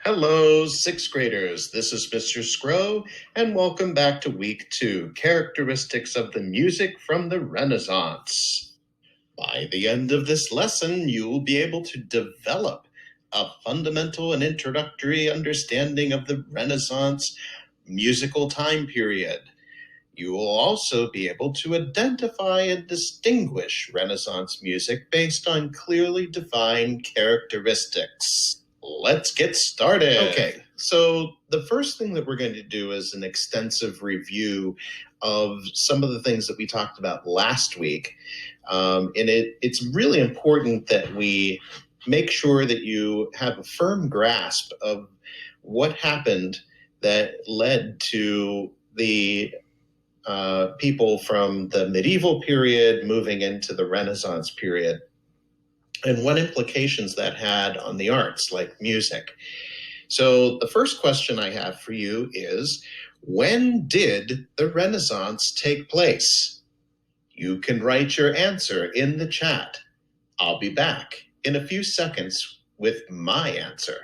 Hello, sixth graders. This is Mr. Scrow, and welcome back to week 2, Characteristics of the Music from the Renaissance. By the end of this lesson, you will be able to develop a fundamental and introductory understanding of the Renaissance musical time period. You will also be able to identify and distinguish Renaissance music based on clearly defined characteristics. Let's get started. Okay, so the first thing that we're going to do is an extensive review of some of the things that we talked about last week. And it's really important that we make sure that you have a firm grasp of what happened that led to the people from the medieval period moving into the Renaissance period, and what implications that had on the arts, like music. So the first question I have for you is, when did the Renaissance take place? You can write your answer in the chat. I'll be back in a few seconds with my answer.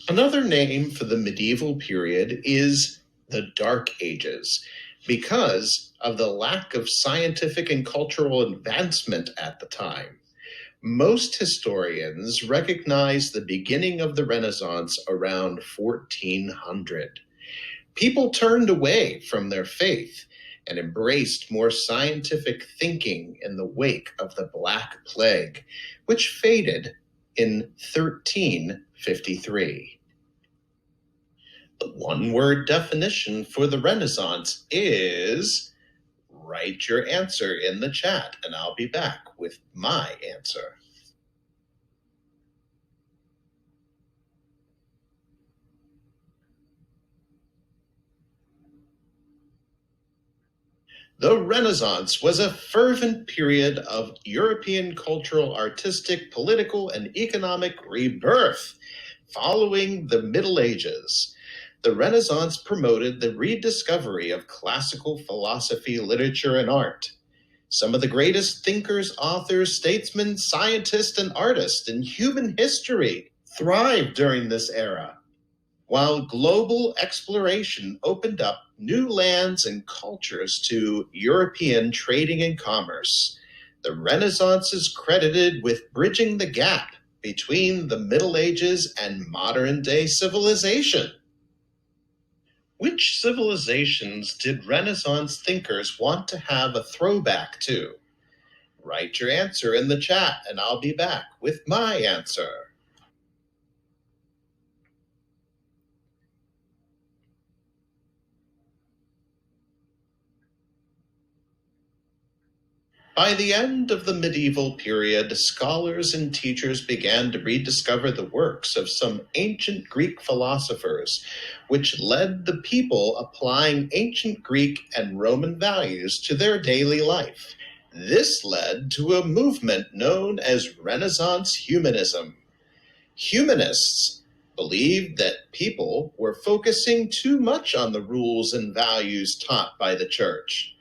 Another name for the medieval period is the Dark Ages, because of the lack of scientific and cultural advancement at the time. Most historians recognize the beginning of the Renaissance around 1400. People turned away from their faith and embraced more scientific thinking in the wake of the Black Plague, which faded in 1353. The one-word definition for the Renaissance is, write your answer in the chat, and I'll be back with my answer. The Renaissance was a fervent period of European cultural, artistic, political, and economic rebirth following the Middle Ages. The Renaissance promoted the rediscovery of classical philosophy, literature, and art. Some of the greatest thinkers, authors, statesmen, scientists, and artists in human history thrived during this era, while global exploration opened up new lands and cultures to European trading and commerce. The Renaissance is credited with bridging the gap between the Middle Ages and modern-day civilization. Which civilizations did Renaissance thinkers want to have a throwback to? Write your answer in the chat, and I'll be back with my answer. By the end of the medieval period, scholars and teachers began to rediscover the works of some ancient Greek philosophers, which led the people applying ancient Greek and Roman values to their daily life. This led to a movement known as Renaissance humanism. Humanists believed that people were focusing too much on the rules and values taught by the church.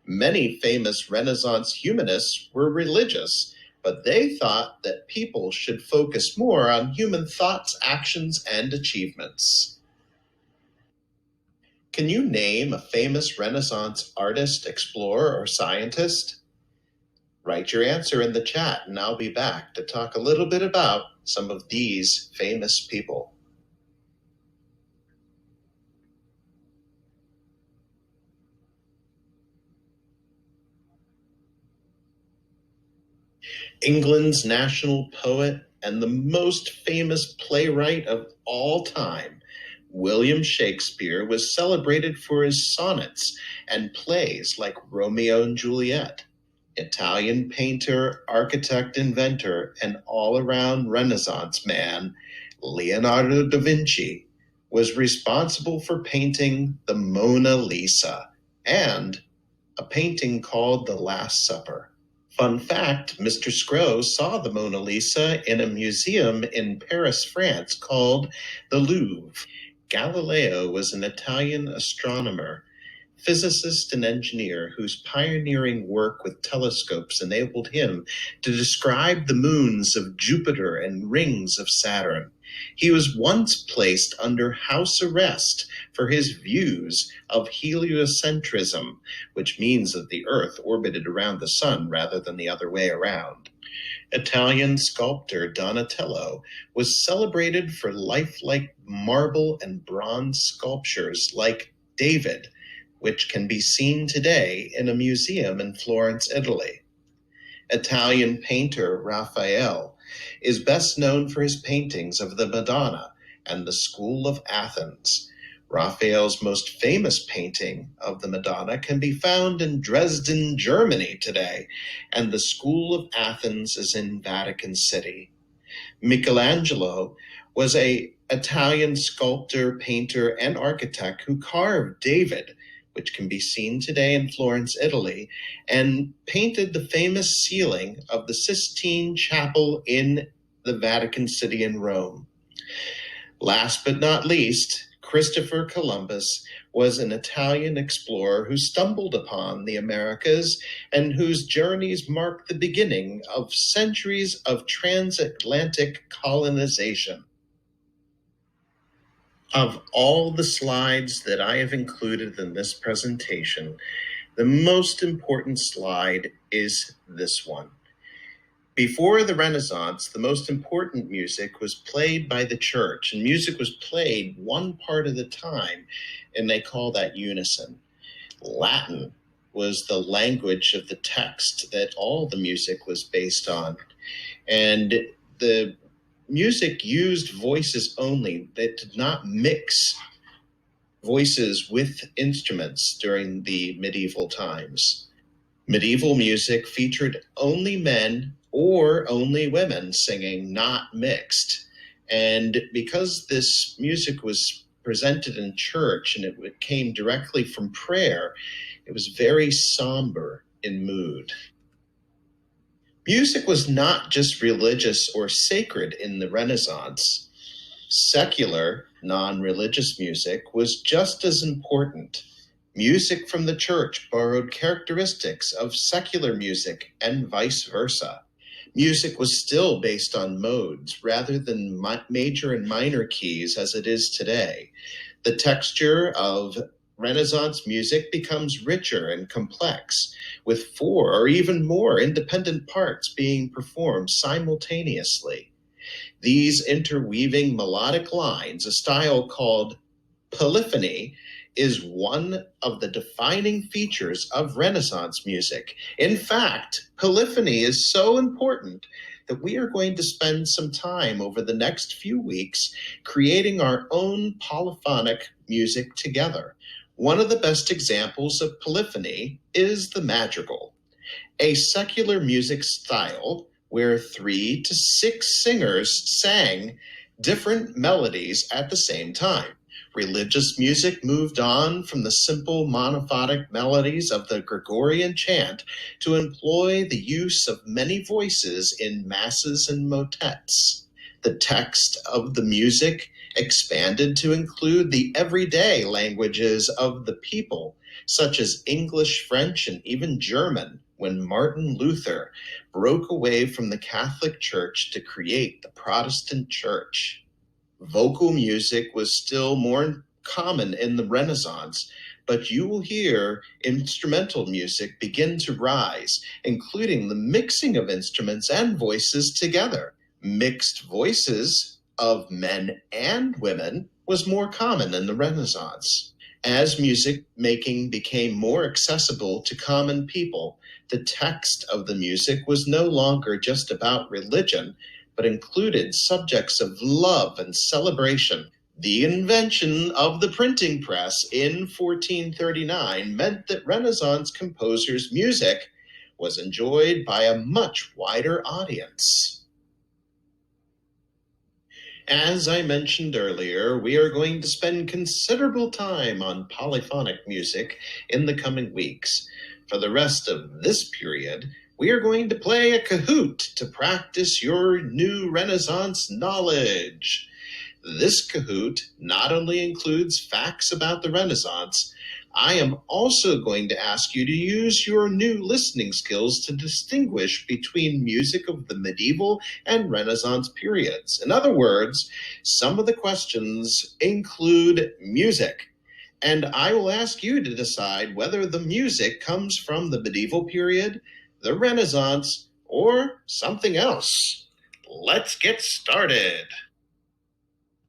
Many famous Renaissance humanists were religious, but they thought that people should focus more on human thoughts, actions, and achievements. Can you name a famous Renaissance artist, explorer, or scientist? Write your answer in the chat, and I'll be back to talk a little bit about some of these famous people. England's national poet and the most famous playwright of all time, William Shakespeare, was celebrated for his sonnets and plays like Romeo and Juliet. Italian painter, architect, inventor, and all-around Renaissance man, Leonardo da Vinci, was responsible for painting the Mona Lisa and a painting called The Last Supper. Fun fact, Mr. Scrow saw the Mona Lisa in a museum in Paris, France called the Louvre. Galileo was an Italian astronomer physicist and engineer whose pioneering work with telescopes enabled him to describe the moons of Jupiter and rings of Saturn. He was once placed under house arrest for his views of heliocentrism, which means that the Earth orbited around the Sun rather than the other way around. Italian sculptor Donatello was celebrated for lifelike marble and bronze sculptures like David, which can be seen today in a museum in Florence, Italy. Italian painter Raphael is best known for his paintings of the Madonna and the School of Athens. Raphael's most famous painting of the Madonna can be found in Dresden, Germany today, and the School of Athens is in Vatican City. Michelangelo was an Italian sculptor, painter, and architect who carved David, which can be seen today in Florence, Italy, and painted the famous ceiling of the Sistine Chapel in the Vatican City in Rome. Last but not least, Christopher Columbus was an Italian explorer who stumbled upon the Americas and whose journeys marked the beginning of centuries of transatlantic colonization. Of all the slides that I have included in this presentation, the most important slide is this one. Before the Renaissance, the most important music was played by the church, and music was played one part at a time, and they call that unison. Latin was the language of the text that all the music was based on, and the music used voices only. That did not mix voices with instruments during the medieval times. Medieval music featured only men or only women singing, not mixed. And because this music was presented in church and it came directly from prayer, it was very somber in mood. Music was not just religious or sacred in the Renaissance. Secular, non-religious music was just as important. Music from the church borrowed characteristics of secular music and vice versa. Music was still based on modes rather than major and minor keys as it is today. The texture of Renaissance music becomes richer and complex, with 4 or even more independent parts being performed simultaneously. These interweaving melodic lines, a style called polyphony, is one of the defining features of Renaissance music. In fact, polyphony is so important that we are going to spend some time over the next few weeks creating our own polyphonic music together. One of the best examples of polyphony is the madrigal, a secular music style where 3 to 6 singers sang different melodies at the same time. Religious music moved on from the simple monophonic melodies of the Gregorian chant to employ the use of many voices in masses and motets. The text of the music expanded to include the everyday languages of the people, such as English, French, and even German, when Martin Luther broke away from the Catholic Church to create the Protestant Church. Vocal music was still more common in the Renaissance, but you will hear instrumental music begin to rise, including the mixing of instruments and voices together. Mixed voices of men and women was more common in the Renaissance. As music making became more accessible to common people, the text of the music was no longer just about religion, but included subjects of love and celebration. The invention of the printing press in 1439 meant that Renaissance composers' music was enjoyed by a much wider audience. As I mentioned earlier, we are going to spend considerable time on polyphonic music in the coming weeks. For the rest of this period, we are going to play a Kahoot to practice your new Renaissance knowledge. This Kahoot not only includes facts about the Renaissance, I am also going to ask you to use your new listening skills to distinguish between music of the medieval and Renaissance periods. In other words, some of the questions include music, and I will ask you to decide whether the music comes from the medieval period, the Renaissance, or something else. Let's get started.